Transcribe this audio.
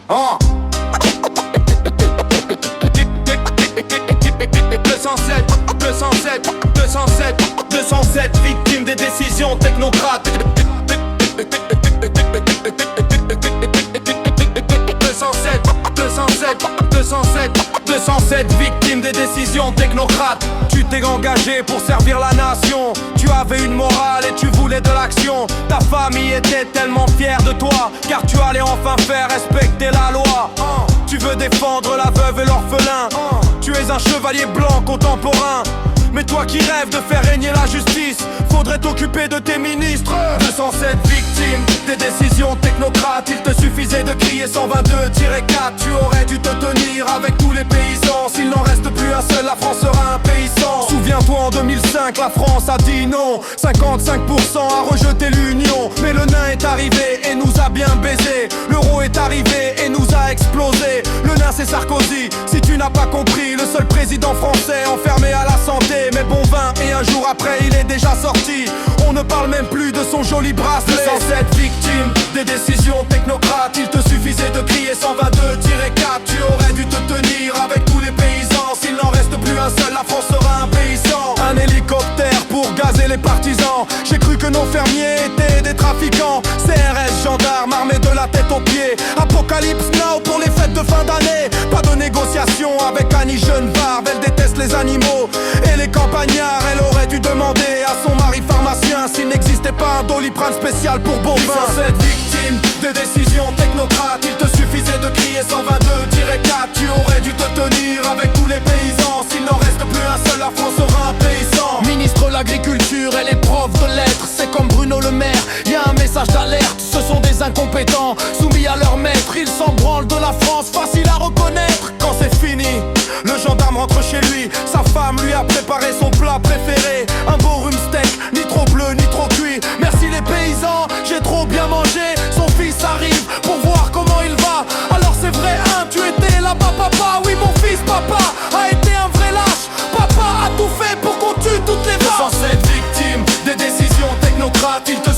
Oh. 207 victimes des décisions technocrates. 207 victimes des décisions technocrates. Tu t'es engagé pour servir la nation. Tu avais une morale et tu voulais de l'action. Ta famille était tellement fière de toi, car tu allais enfin faire respecter la loi. Tu veux défendre la veuve et l'orphelin. Tu es un chevalier blanc contemporain. Mais toi qui rêves de faire régner la justice, faudrait t'occuper de tes ministres. 207 victimes des décisions technocrates. Il te suffisait de crier 122-4. Tu aurais dû te tenir avec tous les paysans. S'il n'en reste plus un seul, la France sera un pays sans. Souviens-toi, en 2005, la France a dit non. 55% a rejeté l'union. Mais le nain est arrivé et nous a bien baisé. L'euro est arrivé et nous a explosé. Le nain c'est Sarkozy, si tu n'as pas compris. Le seul président français enfermé à la santé. Mais bon vin, et un jour après il est déjà sorti. On ne parle même plus de son joli bracelet. 207 victimes des décisions technocrates. Il te suffisait de crier 122-4. Tu aurais dû te tenir avec tous les paysans. S'il n'en reste plus un seul, la France sera un pays sans. Un hélicoptère pour gazer les partisans. J'ai cru que nos fermiers étaient des trafiquants. CRS, gendarmes armés de la tête aux pieds. Apocalypse now pour les fêtes de fin d'année. Pas de négociation avec Annie Genvarbe. Elle déteste les animaux et les campagnards. Elle aurait dû demander à son mari pharmacien s'il n'existait pas un Doliprane spécial pour bovins. 207 victimes des décisions technocrates. Il te suffisait de crier 122-4. Tu aurais dû te tenir avec tous les paysans. S'il n'en reste plus un seul, la France sera un pays sans. Ministre de l'agriculture et les profs de lettres, c'est comme Bruno Le Maire, y a un message d'alerte. Ce sont des incompétents, soumis à leur maître. Ils s'en branlent de la France, facile à reconnaître. Quand c'est fini, le gendarme rentre chez lui. Sa femme lui a préparé son plat préféré. Un beau rhume steak, ni trop bleu ni trop cuit. Merci les paysans, j'ai trop bien mangé. Son fils arrive pour voir comment il va. Alors c'est vrai hein, tu étais là-bas papa. Oui mon fils papa a été un vrai lâche. Papa a tout fait pour qu'on tue toutes les vaches. 207 victimes des décisions technocrates. Il te